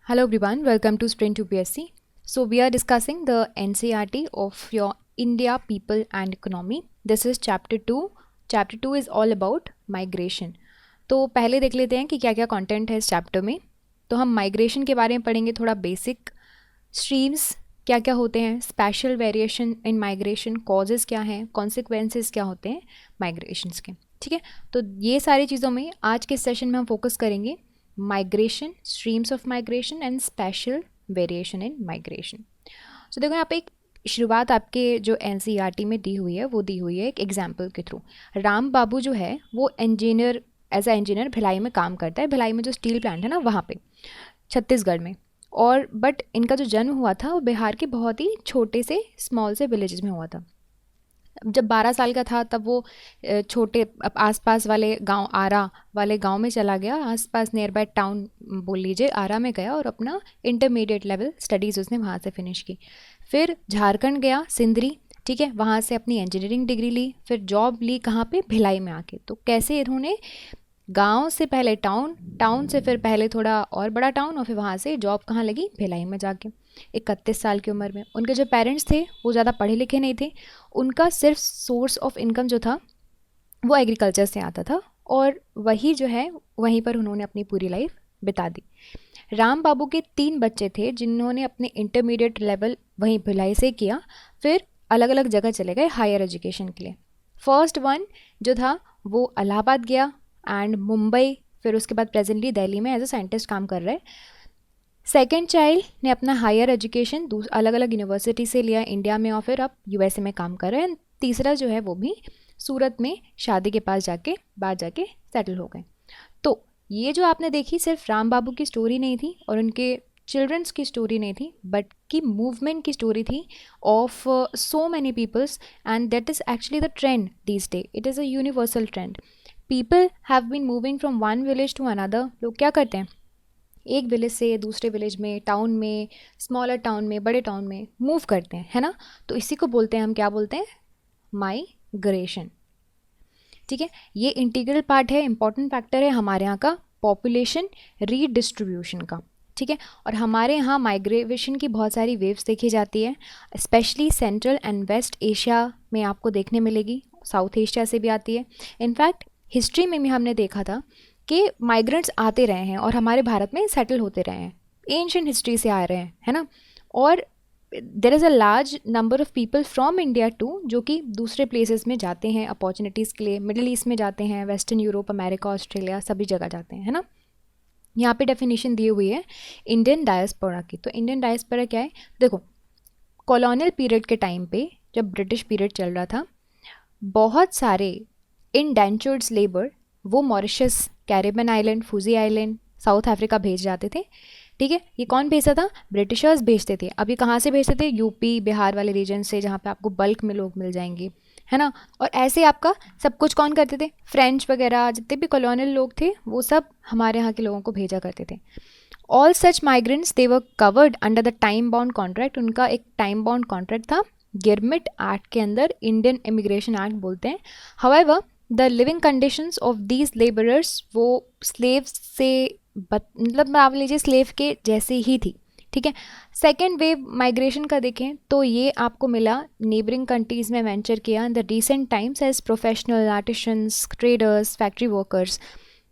Hello everyone, welcome to Sprint UPSC. So we are discussing the NCERT of your India, People and Economy. This is Chapter 2. Chapter 2 is all about migration. तो पहले देख लेते हैं कि क्या क्या content है इस चैप्टर में. तो हम माइग्रेशन के बारे में पढ़ेंगे, थोड़ा बेसिक स्ट्रीम्स क्या क्या होते हैं, special variation in migration, causes क्या हैं, कॉन्सिक्वेंसेस क्या होते हैं माइग्रेशंस के. ठीक है, तो ये सारी चीज़ों में आज के सेशन में हम फोकस करेंगे migration, streams of migration and spatial variation in migration. So देखो यहाँ पे एक शुरुआत आपके जो एनसीईआरटी में दी हुई है वो दी हुई है एक एग्जाम्पल के थ्रू. राम बाबू जो है वो engineer, as a engineer Bhilai में काम करता है. भिलाई में जो स्टील प्लांट है ना वहाँ पे छत्तीसगढ़ में. और बट इनका जो जन्म हुआ था वो बिहार के बहुत ही छोटे से स्मॉल से विलेजेस में हुआ था. जब 12 साल का था तब वो छोटे आसपास वाले गांव, आरा वाले गांव में चला गया. आसपास नियर बाय टाउन बोल लीजिए, आरा में गया और अपना इंटरमीडिएट लेवल स्टडीज़ उसने वहाँ से फिनिश की. फिर झारखंड गया, सिंदरी, ठीक है, वहाँ से अपनी इंजीनियरिंग डिग्री ली. फिर जॉब ली कहाँ पे, भिलाई में आके. तो कैसे इन्होंने गांव से पहले टाउन, टाउन से फिर पहले थोड़ा और बड़ा टाउन, और फिर वहाँ से जॉब कहाँ लगी, भिलाई में जाके 31 साल की उम्र में. उनके जो पेरेंट्स थे वो ज़्यादा पढ़े लिखे नहीं थे. उनका सिर्फ सोर्स ऑफ इनकम जो था वो एग्रीकल्चर से आता था और वही जो है वहीं पर उन्होंने अपनी पूरी लाइफ बिता दी. राम बाबू के 3 बच्चे थे जिन्होंने अपने इंटरमीडिएट लेवल वहीं भिलाई से किया. फिर अलग अलग जगह चले गए हायर एजुकेशन के लिए. फर्स्ट वन जो था वो इलाहाबाद गया एंड मुंबई, फिर उसके बाद प्रेजेंटली दिल्ली में एज अ साइंटिस्ट काम कर रहे हैं. सेकेंड चाइल्ड ने अपना हायर एजुकेशन अलग अलग यूनिवर्सिटी से लिया इंडिया में और फिर अब यूएसए में काम कर रहे हैं. तीसरा जो है वो भी सूरत में शादी के पास जाके बाद जाके सेटल हो गए. तो ये जो आपने देखी सिर्फ राम बाबू की स्टोरी नहीं थी और उनके चिल्ड्रंस की स्टोरी नहीं थी, बट की मूवमेंट की स्टोरी थी of so many peoples. And that is actually the trend this day. It is a universal trend. People have been moving from one village to another. लोग क्या करते हैं, एक विलेज से दूसरे विलेज में, टाउन में, स्मॉलर टाउन में, बड़े टाउन में मूव करते हैं, है ना. तो इसी को बोलते हैं, हम क्या बोलते हैं, माइग्रेशन. ठीक है, ये इंटीग्रल पार्ट है, इंपॉर्टेंट फैक्टर है हमारे यहाँ का पॉपुलेशन रीडिस्ट्रीब्यूशन का. ठीक है, और हमारे यहाँ माइग्रेशन की बहुत सारी वेव्स देखी जाती है, specially central and West Asia में आपको देखने मिलेगी, साउथ एशिया से भी आती है. इनफैक्ट हिस्ट्री में भी हमने देखा था कि माइग्रेंट्स आते रहे हैं और हमारे भारत में सेटल होते रहे हैं, एंशिएंट हिस्ट्री से आ रहे हैं, है ना. और there is a large number of people from India to जो कि दूसरे प्लेसेस में जाते हैं अपॉर्चुनिटीज़ के लिए. मिडिल ईस्ट में जाते हैं, वेस्टर्न यूरोप, अमेरिका, ऑस्ट्रेलिया, सभी जगह जाते हैं, है ना. यहाँ पे डेफिनेशन दी हुई है इंडियन डायस्पोरा की. तो इंडियन डायस्पोरा क्या है, देखो कॉलोनियल पीरियड के टाइम पे जब ब्रिटिश पीरियड चल रहा था, बहुत सारे इंडेंचर्ड लेबर वो Mauritius, Caribbean island, Fuji island, south Africa भेज जाते थे. ठीक है, ये कौन भेजता था, ब्रिटिशर्स भेजते थे. अब ये कहाँ से भेजते थे, यूपी बिहार वाले रीजन से, जहाँ पे आपको बल्क में लोग मिल जाएंगे, है ना. और ऐसे आपका सब कुछ कौन करते थे, फ्रेंच वगैरह जितने भी कॉलोनियल लोग थे वो सब हमारे यहाँ के लोगों को भेजा करते थे. All such migrants they were covered under the time bound contract. उनका एक टाइम बाउंड कॉन्ट्रैक्ट था गिरमिट एक्ट के अंदर, इंडियन इमिग्रेशन एक्ट बोलते हैं. However the living conditions of these labourers वो स्लेव से मतलब आप लीजिए स्लेव के जैसे ही थी. ठीक है, सेकेंड वेव माइग्रेशन का देखें तो ये आपको मिला नेबरिंग कंट्रीज़ में वेंचर किया in the recent times as professional, artisans, traders, factory workers.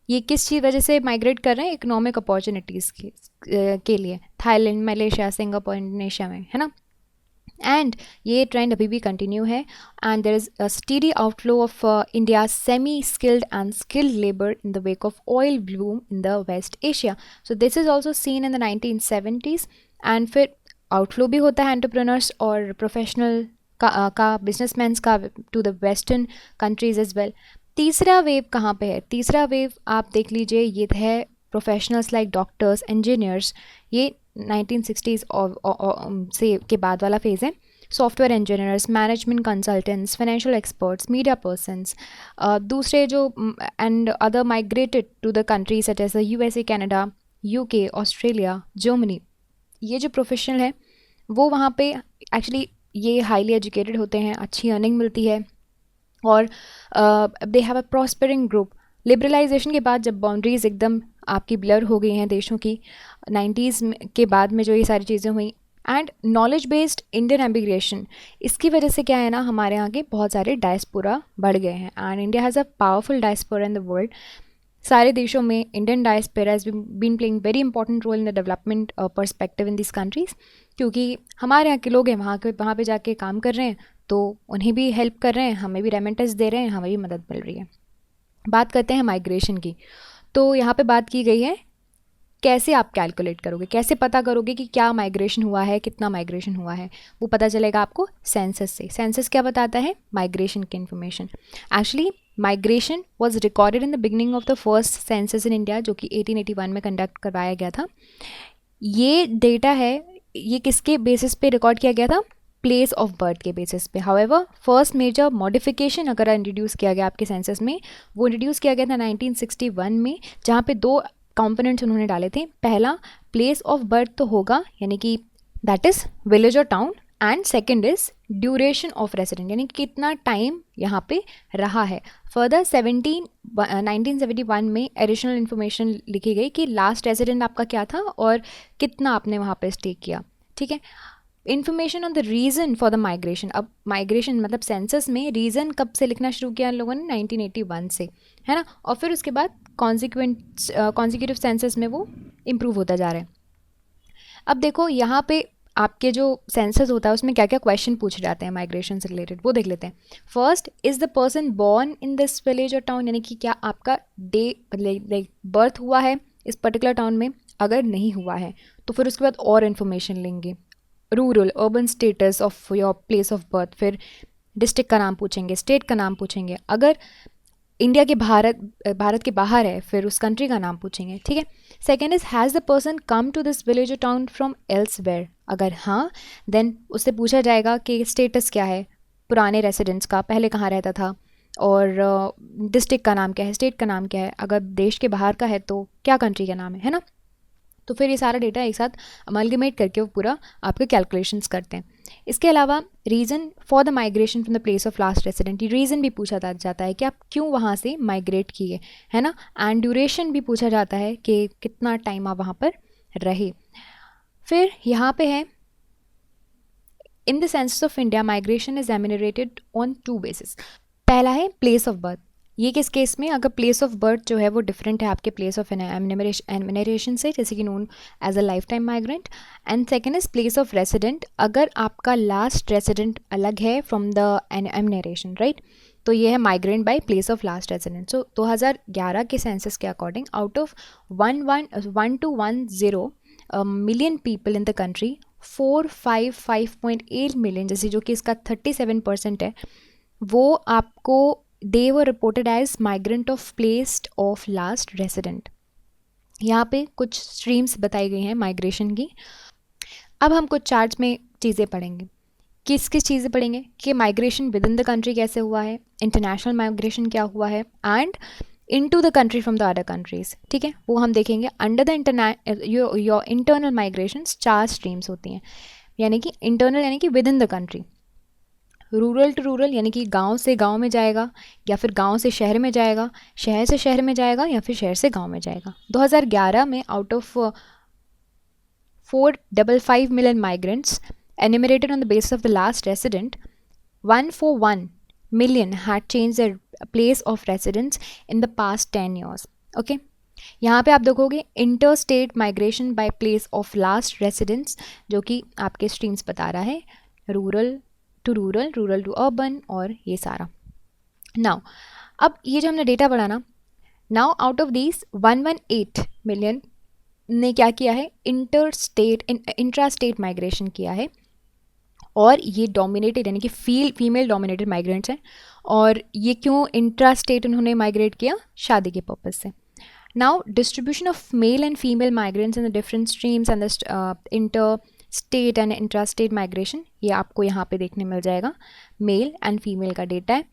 ये किस चीज़ वजह से माइग्रेट कर रहे हैं, इकोनॉमिक अपॉर्चुनिटीज़ के लिए, थाईलैंड, मलेशिया, सिंगापुर, इंडोनेशिया में, है ना. एंड ये ट्रेंड अभी भी कंटिन्यू है. And there is a steady outflow of India semi skilled and skilled labour in the wake of oil bloom in the West Asia. So this is also seen in the 1970s. And फिर outflow भी होता है entrepreneurs और professional का businessmans का to the western countries as well. तीसरा wave कहाँ पे है, तीसरा वेव आप देख लीजिए, ये है प्रोफेशनल्स लाइक डॉक्टर्स, इंजीनियर्स. ये 1960s से के बाद वाला फेज़ है. Software engineers, management consultants, financial experts, media persons. दूसरे जो and other migrated to the country such as USA, Canada, UK, Australia, Germany. ये जो प्रोफेशनल है वो वहाँ पे एक्चुअली ये हाईली एजुकेटेड होते हैं, अच्छी अर्निंग मिलती है और they have a prospering group. Liberalisation के बाद जब बाउंड्रीज एकदम आपकी ब्लर हो गई हैं देशों की 90s के बाद में जो ये सारी चीज़ें हुई, and knowledge based Indian emigration, इसकी वजह से क्या है ना, हमारे यहाँ के बहुत सारे डायस्पोरा बढ़ गए हैं and India has a powerful diaspora in the world. सारे देशों में Indian diaspora has been playing very important role in the development perspective in this countries, क्योंकि हमारे यहाँ के लोग हैं वहाँ पे जाके काम कर रहे हैं, तो उन्हें भी हेल्प कर रहे हैं, हमें भी रेमिटेंस दे रहे हैं, हमें भी मदद मिल रही है. बात करते हैं माइग्रेशन की. तो यहाँ पे बात की गई है कैसे आप कैलकुलेट करोगे, कैसे पता करोगे कि क्या माइग्रेशन हुआ है, कितना माइग्रेशन हुआ है. वो पता चलेगा आपको सेंसस से. सेंसस क्या बताता है, माइग्रेशन की information. Actually migration was recorded in the beginning of the first census in India, जो कि 1881 में कंडक्ट करवाया गया था. ये डेटा है, ये किसके बेसिस पे रिकॉर्ड किया गया था, प्लेस ऑफ बर्थ के बेसिस पे. हाउएवर फर्स्ट मेजर मॉडिफिकेशन अगर इंट्रोड्यूस किया गया आपके सेंसस में, वो इंट्रोड्यूस किया गया था 1961 में, जहाँ पे दो कंपोनेंट्स उन्होंने डाले थे. पहला, प्लेस ऑफ बर्थ तो होगा, यानी कि दैट इज़ विलेज और town, and second is duration of resident, यानी कि कितना टाइम यहाँ पे रहा है. फर्दर 1971 में एडिशनल इन्फॉर्मेशन लिखी गई कि लास्ट रेसिडेंट आपका क्या था और कितना आपने वहाँ पे स्टे किया. ठीक है. Information on the reason for the migration. अब माइग्रेशन मतलब सेंसस में रीज़न कब से लिखना शुरू किया इन लोगों ने, 1981 से, है ना. और फिर उसके बाद कॉन्जिक्यूटिव सेंसस में वो इम्प्रूव होता जा रहा है. अब देखो यहाँ पे आपके जो सेंसस होता है उसमें क्या क्या क्वेश्चन पूछे जाते हैं माइग्रेशन से रिलेटेड, वो देख लेते हैं. First, is the person born in this village और टाउन, यानी कि क्या आपका लाइक बर्थ हुआ है इस पर्टिकुलर टाउन में. अगर नहीं हुआ है तो फिर उसके बाद और इन्फॉर्मेशन लेंगे, rural urban status of your place of birth. फिर डिस्ट्रिक्ट का नाम पूछेंगे, स्टेट का नाम पूछेंगे. अगर इंडिया के भारत के बाहर है फिर उस कंट्री का नाम पूछेंगे. ठीक है. Second is, has the person come to this village और टाउन फ्रॉम एल्सवेयर. अगर हाँ, देन उससे पूछा जाएगा कि स्टेटस क्या है पुराने रेसिडेंट्स का, पहले कहाँ रहता था, और डिस्ट्रिक्ट का नाम क्या है, स्टेट का नाम क्या है. अगर देश के बाहर का है तो क्या कंट्री का नाम है ना. तो फिर ये सारा डेटा एक साथ अमलगमेट करके वो पूरा आपके कैलकुलेशंस करते हैं. इसके अलावा reason for the migration from the place of last resident, ये रीज़न भी पूछा जाता है कि आप क्यों वहाँ से माइग्रेट किए, है ना. एंड ड्यूरेशन भी पूछा जाता है कि कितना टाइम आप वहाँ पर रहे. फिर यहाँ पे है, in the census of India migration is enumerated on 2 basis. पहला है प्लेस ऑफ बर्थ. ये किस केस में, अगर प्लेस ऑफ बर्थ जो है वो डिफरेंट है आपके प्लेस ऑफ एमिनरेशन से, जैसे कि known as a life time migrant. And second is place of resident, अगर आपका लास्ट रेसिडेंट अलग है फ्रॉम द एमिनरेशन, राइट. तो ये है migrant by place of last resident. So 2011 के सेंसस के according out of 1 to 10 million people in the country, 455.8 million, जैसे जो कि इसका 37% है, वो आपको they were reported as migrant of placed of last resident. यहाँ पे कुछ स्ट्रीम्स बताई गई हैं माइग्रेशन की. अब हम कुछ चार्ट्स में चीज़ें पढ़ेंगे. किस किस चीज़ें पढ़ेंगे कि migration within the country कैसे हुआ है, इंटरनेशनल माइग्रेशन क्या हुआ है, and into the country from the other countries. ठीक है, वो हम देखेंगे. Under the your internal migration 4 streams होती हैं, यानी कि इंटरनल यानी कि within the country. Rural to rural, यानी कि गांव से गांव में जाएगा, या फिर गांव से शहर में जाएगा, शहर से शहर में जाएगा, या फिर शहर से गांव में जाएगा. 2011 में out of 455 million migrants enumerated on the basis of the last resident, 141 million had changed their place of residence in the past 10 years. Okay. यहाँ पे आप देखोगे inter state migration by place of last residence, जो कि आपके streams बता रहा है, rural to rural, rural to urban, और ये सारा. नाउ अब ये जो हमने डेटा पढ़ा ना, now out of these 118 million ने क्या किया है, इंट्रा स्टेट माइग्रेशन किया है, और ये डोमिनेटेड यानी कि फीमेल डोमिनेटेड माइग्रेंट्स हैं. और ये क्यों इंट्रा स्टेट उन्होंने माइग्रेट किया, शादी के पर्पज़ से. Now distribution of male and female migrants in the different streams and the inter state and intra state migration, ये आपको यहाँ पे देखने मिल जाएगा. मेल एंड फीमेल का डेटा है.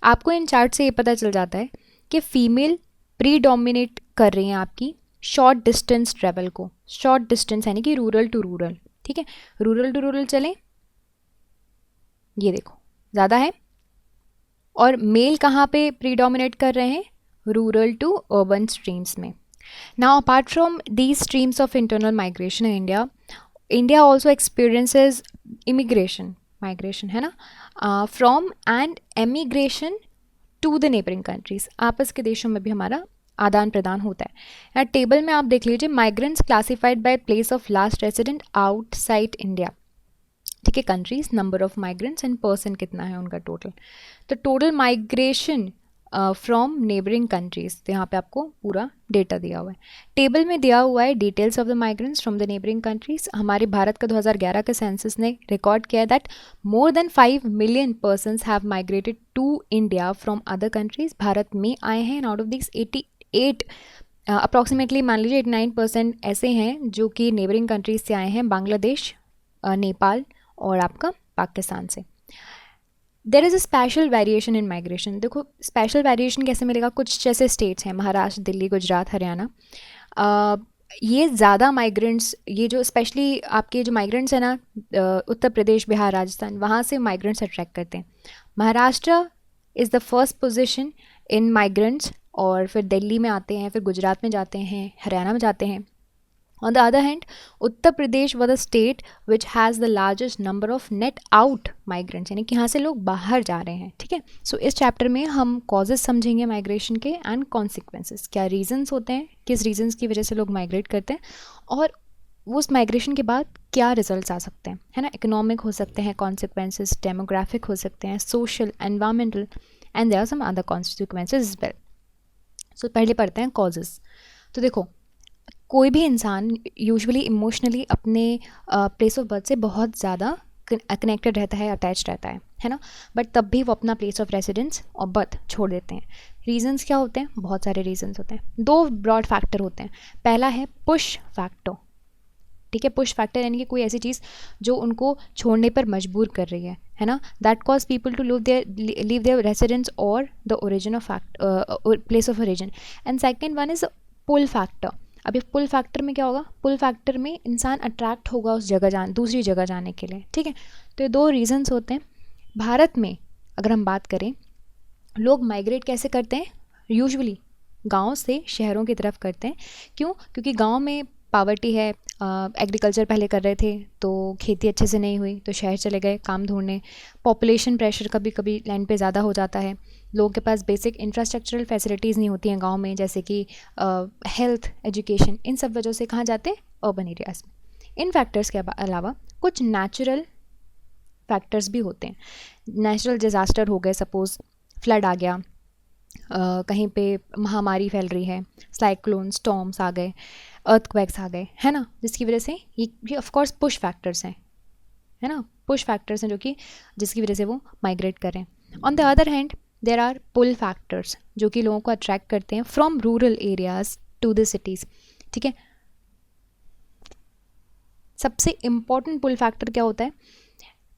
आपको इन चार्ट से ये पता चल जाता है कि फीमेल प्रीडोमिनेट कर रही हैं आपकी शॉर्ट डिस्टेंस ट्रेवल को. शॉर्ट डिस्टेंस यानी कि रूरल टू रूरल. ठीक है, रूरल टू रूरल चलें, ये देखो ज़्यादा है. और मेल कहाँ पे प्रीडोमिनेट कर रहे हैं, रूरल टू अर्बन स्ट्रीम्स में. Now, apart from these streams of internal migration in India, India also experiences migration है ना, from and emigration to the neighboring countries. आपस के देशों में भी हमारा आदान प्रदान होता है. यहाँ टेबल में आप देख लीजिए, migrants classified by place of last resident outside India. ठीक है, countries, number of migrants and person कितना है उनका टोटल. तो total migration from neighbouring countries, तो यहाँ पे आपको पूरा डेटा दिया हुआ है. टेबल में दिया हुआ है details of the migrants from the neighbouring countries. हमारे भारत का 2011 का सेंसस ने रिकॉर्ड किया that more than 5 million persons have migrated to India from other countries. भारत में आए हैं, and out of this 88 approximately मान लीजिए 89% ऐसे हैं जो कि नेबरिंग कंट्रीज से आए हैं, बांग्लादेश, नेपाल और आपका पाकिस्तान से. देर is a special variation in migration. देखो स्पेशल वेरिएशन कैसे मिलेगा, कुछ जैसे स्टेट्स हैं महाराष्ट्र, दिल्ली, गुजरात, हरियाणा, ये ज़्यादा माइग्रेंट्स, ये जो स्पेशली आपके जो माइग्रेंट्स हैं ना, उत्तर प्रदेश, बिहार, राजस्थान, वहाँ से माइग्रेंट्स अट्रैक्ट करते हैं. Maharashtra is the first position in migrants, और फिर दिल्ली में आते हैं, फिर गुजरात में जाते हैं, हरियाणा में जाते हैं. On the other hand, Uttar Pradesh was the state which has the largest number of net out migrants, यानी कि यहाँ से लोग बाहर जा रहे हैं. ठीक है, सो इस चैप्टर में हम कॉजेज समझेंगे माइग्रेशन के एंड कॉन्सिक्वेंसेस. क्या रीजंस होते हैं, किस रीजंस की वजह से लोग माइग्रेट करते हैं, और वो उस माइग्रेशन के बाद क्या रिजल्ट्स आ सकते हैं, है ना. इकोनॉमिक हो सकते हैं कॉन्सिक्वेंसेस, डेमोग्राफिक हो सकते हैं, social, environmental, and there are some other consequences as well. So पहले पढ़ते हैं कॉजेज. तो देखो, कोई भी इंसान यूजुअली इमोशनली अपने प्लेस ऑफ बर्थ से बहुत ज़्यादा कनेक्टेड रहता है, अटैच रहता है ना. बट तब भी वो अपना प्लेस ऑफ रेसिडेंस और बर्थ छोड़ देते हैं. रीजंस क्या होते हैं, बहुत सारे रीजंस होते हैं. 2 ब्रॉड फैक्टर होते हैं. पहला है पुश फैक्टर. ठीक है, पुश फैक्टर यानी कि कोई ऐसी चीज़ जो उनको छोड़ने पर मजबूर कर रही है ना. That cause people to leave their residence और the origin of place of origin. And second one is pull factor. अब ये पुल फैक्टर में क्या होगा, पुल फैक्टर में इंसान अट्रैक्ट होगा उस जगह दूसरी जगह जाने के लिए. ठीक है, तो ये 2 रीजंस होते हैं. भारत में अगर हम बात करें, लोग माइग्रेट कैसे करते हैं, यूजुअली गांव से शहरों की तरफ करते हैं. क्यों, क्योंकि गांव में पावर्टी है, एग्रीकल्चर पहले कर रहे थे तो खेती अच्छे से नहीं हुई तो शहर चले गए काम ढूंढने. पॉपुलेशन प्रेशर कभी कभी लैंड पे ज़्यादा हो जाता है, लोगों के पास बेसिक इंफ्रास्ट्रक्चरल फैसिलिटीज़ नहीं होती हैं गांव में, जैसे कि हेल्थ, एजुकेशन, इन सब वजह से कहाँ जाते हैं, अर्बन एरियाज़ में. इन फैक्टर्स के अलावा कुछ नेचुरल फैक्टर्स भी होते हैं. नेचुरल डिज़ास्टर हो गए, सपोज़ फ्लड आ गया, कहीं पे महामारी फैल रही है, साइक्लोन, स्टॉर्म्स आ गए, अर्थक्वेक्स आ गए, है ना, जिसकी वजह से ये ऑफ कोर्स पुश फैक्टर्स हैं, है ना, पुश फैक्टर्स हैं जो कि जिसकी वजह से वो माइग्रेट कर रहे हैं. On the other hand there are pull factors जो कि लोगों को अट्रैक्ट करते हैं from rural areas to the cities. ठीक है, सबसे इम्पॉर्टेंट पुल फैक्टर क्या होता है,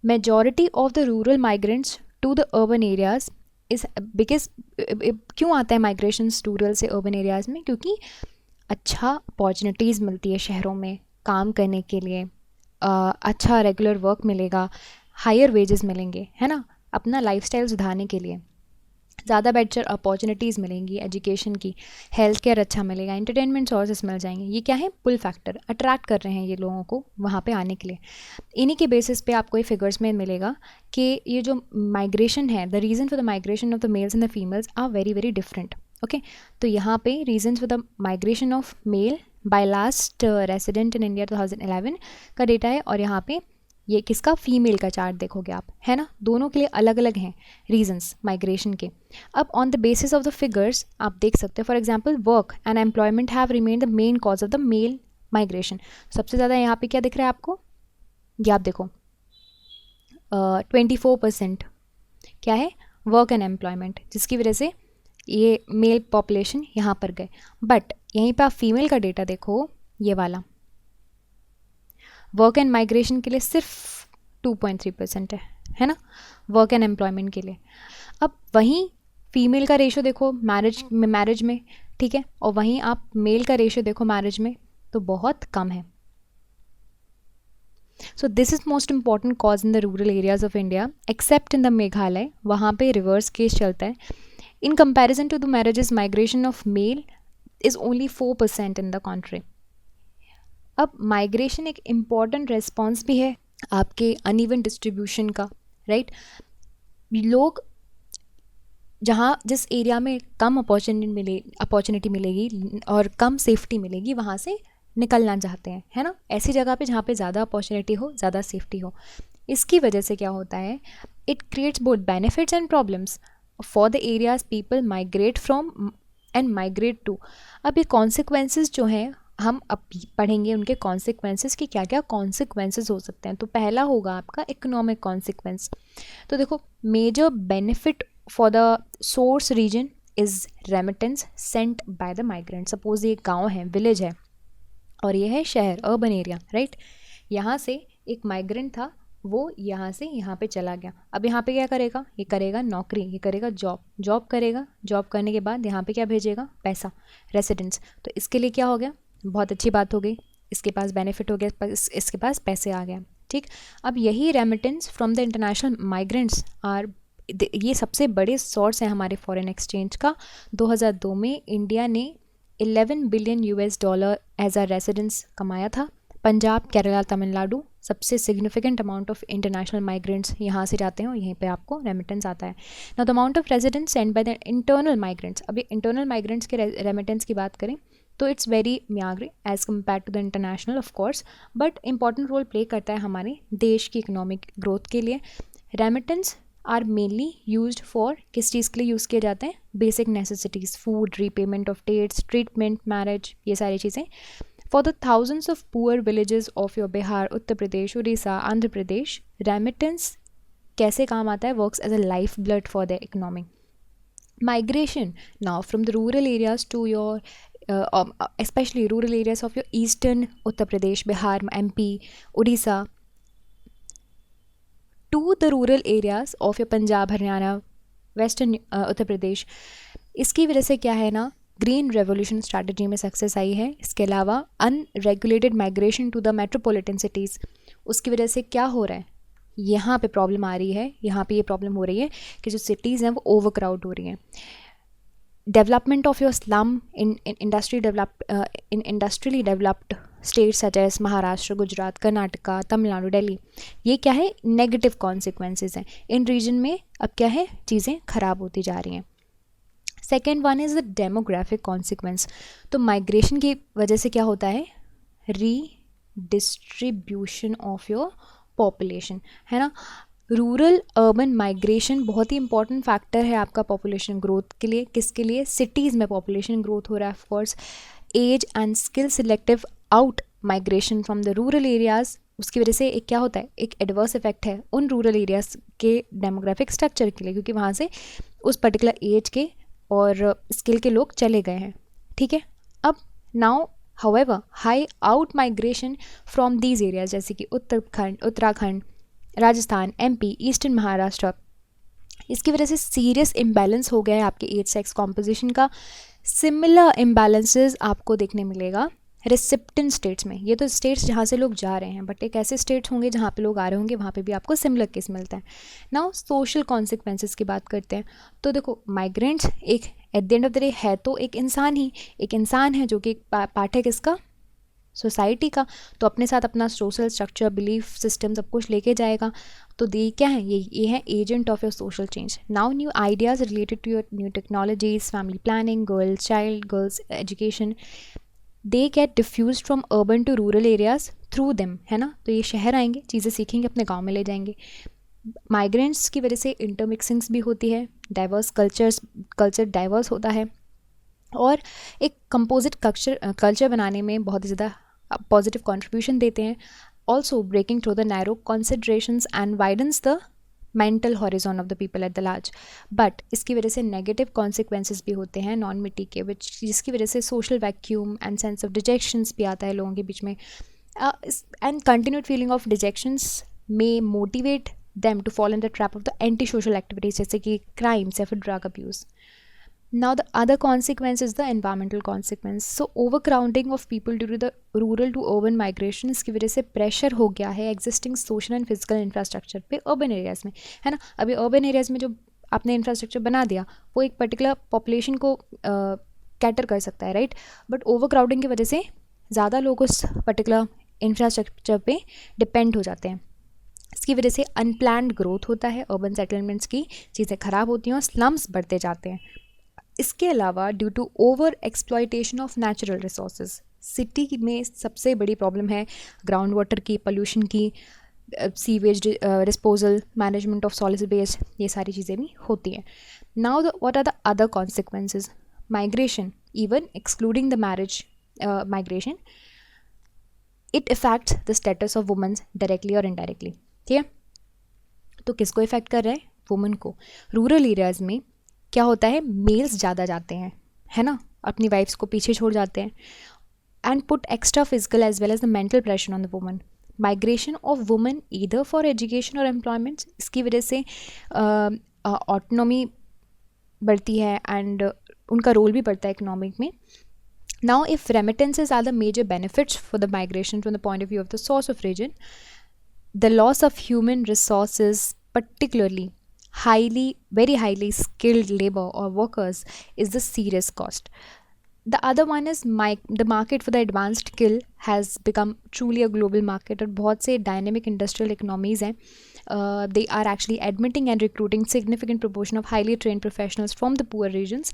majority of the rural migrants to the urban areas is because क्यों आता है माइग्रेशन रूरल से अर्बन एरियाज़ में, क्योंकि अच्छा अपॉर्चुनिटीज़ मिलती है शहरों में काम करने के लिए, अच्छा रेगुलर वर्क मिलेगा, हायर वेजेस मिलेंगे, है ना, अपना लाइफस्टाइल सुधारने के लिए ज़्यादा बेटर अपॉर्चुनिटीज़ मिलेंगी, एजुकेशन की, हेल्थ केयर अच्छा मिलेगा, एंटरटेनमेंट सोर्सेस मिल जाएंगे. ये क्या है, पुल फैक्टर, अट्रैक्ट कर रहे हैं ये लोगों को वहाँ पे आने के लिए. इन्हीं के बेसिस पे आपको ये फिगर्स में मिलेगा कि ये जो माइग्रेशन है, the reason for the migration of the males and the females are very very different. Okay, तो यहाँ पे reasons for the migration of male by last resident in India 2011 का डेटा है, और यहाँ पे ये किसका, फीमेल का चार्ट देखोगे आप, है ना, दोनों के लिए अलग अलग हैं रीजंस माइग्रेशन के. अब on the basis of the figures आप देख सकते हो, for example work and employment have remain the main cause of the male migration. सबसे ज़्यादा यहाँ पे क्या दिख रहा है आपको, ये आप देखो 24% क्या है, वर्क एंड एम्प्लॉयमेंट, जिसकी वजह से ये मेल पॉपुलेशन यहाँ पर गए. बट यहीं पे आप फीमेल का डेटा देखो, ये वाला वर्क एंड माइग्रेशन के लिए सिर्फ 2.3% है ना, वर्क एंड एम्प्लॉयमेंट के लिए. अब वहीं फीमेल का रेशो देखो मैरिज में, ठीक है, और वहीं आप मेल का रेशो देखो मैरिज में, तो बहुत कम है. So this is most important cause in the rural areas of India, accept in the Meghalaya, वहाँ पे रिवर्स केस चलता है. In comparison to the marriages, migration of male is only 4% in the country. अब migration एक important response भी है आपके uneven distribution का, राइट? लोग जहाँ जिस एरिया में कम अपॉर्चुनिटी मिलेगी और कम सेफ्टी मिलेगी वहाँ से निकलना चाहते हैं, है ना? ऐसी जगह पे जहाँ पे ज़्यादा अपॉर्चुनिटी हो, ज़्यादा सेफ्टी हो. इसकी वजह से क्या होता है, it creates both benefits and problems for the areas people migrate from and migrate to. अब ये कॉन्सिक्वेंसेस जो हैं हम अब पढ़ेंगे उनके कॉन्सिक्वेंसेस कि क्या क्या कॉन्सिक्वेंसेस हो सकते हैं. तो पहला होगा आपका इकोनॉमिक कॉन्सिक्वेंस. तो देखो, major benefit for the source region is remittance sent by the migrant. Suppose ये गांव है, विलेज है, और ये है शहर, अर्बन एरिया, राइट? यहाँ से एक माइग्रेंट था, वो यहाँ से यहाँ पे चला गया. अब यहाँ पे क्या करेगा, ये करेगा नौकरी, ये करेगा जॉब करेगा. जॉब करने के बाद यहाँ पे क्या भेजेगा, पैसा, रेसिडेंस. तो इसके लिए क्या हो गया, बहुत अच्छी बात हो गई, इसके पास बेनिफिट हो गया, इसके पास पैसे आ गए, ठीक. अब यही remittance from the international migrants are, ये सबसे बड़े सोर्स हैं हमारे फॉरेन एक्सचेंज का. 2002 में इंडिया ने $11 बिलियन एज अ रेसिडेंस कमाया था. पंजाब, केरला, तमिलनाडु सबसे significant amount of international migrants यहाँ से जाते हैं और यहीं पे आपको रेमिटेंस आता है. Now the amount of residence send by the internal migrants. अभी इंटरनल माइग्रेंट्स के रेमिटेंस की बात करें तो it's very meagre as compare to the international of course, but important role play करता है हमारे देश की इकोनॉमिक ग्रोथ के लिए. Remittance are mainly used for, किस चीज़ के लिए यूज़ किए जाते हैं, basic necessities, food, repayment of debts, treatment, marriage, ये सारी चीज़ें. For the thousands of poor villages of your Bihar, Uttar Pradesh, Orissa, Andhra Pradesh, remittance कैसे काम आता है, works as a life blood for the economy. Migration now from the rural areas to your especially rural areas of your eastern Uttar Pradesh, Bihar, MP, Odisha to the rural areas of your Punjab, Haryana, western Uttar Pradesh. इसकी वजह से क्या है ना, green revolution strategy में success आई है. इसके अलावा unregulated migration to the metropolitan cities, उसकी वजह से क्या हो रहा है, यहाँ पे प्रॉब्लम आ रही है, यहाँ पे ये प्रॉब्लम हो रही है कि जो सिटीज़ हैं वो ओवर क्राउड हो रही हैं. Development of your slum in industrially developed states such as Maharashtra, Gujarat, Karnataka, Tamil Nadu, Delhi, ये क्या है, नेगेटिव कॉन्सिक्वेंसेज हैं. इन रीजन में अब क्या है, चीज़ें ख़राब होती जा रही हैं. Second one is the demographic consequence. तो माइग्रेशन की वजह से क्या होता है, रीडिस्ट्रीब्यूशन ऑफ योर पॉपुलेशन, है ना. रूरल अर्बन माइग्रेशन बहुत ही इंपॉर्टेंट फैक्टर है आपका पॉपुलेशन ग्रोथ के लिए. किसके लिए, सिटीज़ में पॉपुलेशन ग्रोथ हो रहा है. Of course age and skill selective out migration from the rural areas, उसकी वजह से एक क्या होता है, एक एडवर्स इफेक्ट है उन रूरल एरियाज़ के डेमोग्राफिक स्ट्रक्चर के लिए, क्योंकि वहाँ से उस पर्टिकुलर एज के और स्किल के लोग चले गए हैं, ठीक है. अब now however high out migration from these areas जैसे कि उत्तराखंड, राजस्थान, MP, ईस्टर्न महाराष्ट्र, इसकी वजह से सीरियस इम्बैलेंस हो गया है आपके एज सेक्स कॉम्पोजिशन का. सिमिलर इम्बैलेंसेस आपको देखने मिलेगा रिसिप्टेंट स्टेट्स में. ये तो स्टेट्स जहाँ से लोग जा रहे हैं, बट एक ऐसे स्टेट्स होंगे जहाँ पे लोग आ रहे होंगे, वहाँ पे भी आपको सिमिलर केस मिलता है. नाउ सोशल कॉन्सिक्वेंसेस की बात करते हैं. तो देखो, माइग्रेंट्स एक at the end of the day है तो एक इंसान है जो कि एक पार्ट है किसका, सोसाइटी का. तो अपने साथ अपना सोशल स्ट्रक्चर, बिलीफ सिस्टम सब कुछ लेके जाएगा. तो ये क्या है, ये है agent of your social change. Now new ideas related to your new technologies, family planning, girls education, they get diffuse from urban to rural areas through them, है ना. तो ये शहर आएंगे, चीज़ें सीखेंगे, अपने गाँव में ले जाएंगे. माइग्रेंट्स की वजह से इंटरमिक्सिंग्स भी होती है, डाइवर्स कल्चर डाइवर्स होता है, और एक कंपोजिट कल्चर बनाने में बहुत ही ज़्यादा पॉजिटिव कंट्रीब्यूशन देते हैं. Also breaking through the narrow considerations and widens the mental horizon of the people at the large. But इसकी वजह से नेगेटिव कॉन्सिक्वेंसेस भी होते हैं नॉन-मिटी के, जिसकी वजह से social vacuum and sense of dejections भी आता है लोगों के बीच में. And continued feeling of dejections may motivate them to fall in the trap of the anti-social activities जैसे कि crimes या फिर drug abuse. Now the other consequence is the environmental consequence. So overcrowding of people due to the rural to urban migration, इसकी वजह से pressure हो गया है existing social and physical infrastructure पे urban areas में, है ना. अभी urban areas में जो आपने इंफ्रास्ट्रक्चर बना दिया, वो एक पर्टिकुलर पॉपुलेशन को कैटर कर सकता है, राइट, बट ओवर क्राउडिंग की वजह से ज़्यादा लोग उस पर्टिकुलर इंफ्रास्ट्रक्चर पे डिपेंड हो जाते हैं। इसकी वजह से अनप्लान्ड ग्रोथ होता है, अर्बन सेटलमेंट्स की चीज़ें ख़राब होती हैं और स्लम्स बढ़ते जाते हैं। इसके अलावा due to over exploitation of natural resources, city में सबसे बड़ी प्रॉब्लम है ग्राउंड वाटर की, पोल्यूशन की, sewage disposal, management of solid waste, ये सारी चीज़ें भी होती हैं। Now what are the other consequences? Migration, even excluding the marriage migration, it affects the status of womens directly और इनडायरेक्टली। ठीक है, तो किसको इफेक्ट कर रहा है? वुमेन को। रूरल एरियाज़ में क्या होता है, मेल्स ज़्यादा जाते हैं, है ना, अपनी वाइफ्स को पीछे छोड़ जाते हैं, and put extra physical as well as the mental pressure on the woman. Migration of women either for education और एम्प्लॉयमेंट, इसकी वजह से ऑटोनॉमी बढ़ती है एंड उनका रोल भी बढ़ता है इकोनॉमिक में। Now, if remittances are the major benefits for the migration from the point of view of the source of region, the loss of human resources, particularly very highly skilled labor or workers, is the serious cost. The other one is the market for the advanced skill has become truly a global market, और बहुत से dynamic industrial economies हैं. They are actually admitting and recruiting significant proportion of highly trained professionals from the poor regions,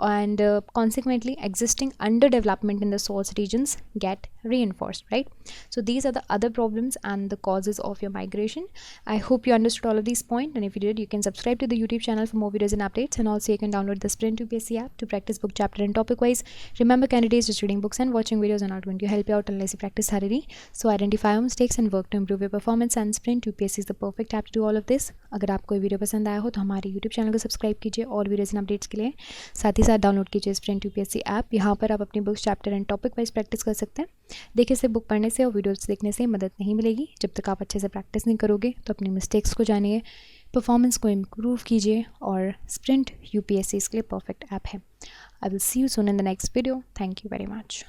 and consequently existing underdevelopment in the source regions get reinforced, right? So these are the other problems and the causes of your migration. I hope you understood all of these points, and if you did, you can subscribe to the YouTube channel for more videos and updates, and also you can download the Sprint UPSC app to practice book chapter and topic wise. Remember, candidates, just reading books and watching videos are not going to help you out unless you practice thoroughly. So identify your mistakes and work to improve your performance, and Sprint UPSC is the perfect app to do all of this. अगर आपको ये video पसंद आया हो तो हमारे YouTube channel को subscribe कीजिए और वीडियोज़ एंड अपडेट्स के लिए, साथ ही साथ डाउनलोड कीजिए Sprint UPSC ऐप। यहाँ पर आप अपनी books chapter and topic wise practice कर सकते हैं। देखिए, सिर्फ बुक पढ़ने से और वीडियोज़ देखने से मदद नहीं मिलेगी। जब तक आप अच्छे से प्रैक्टिस नहीं करोगे तो अपनी मिस्टेक्स को जानिए, परफॉर्मेंस को इम्प्रूव कीजिए, और Sprint UPSC इसके लिए परफेक्ट ऐप है। I will see you soon in the next video. Thank you very much.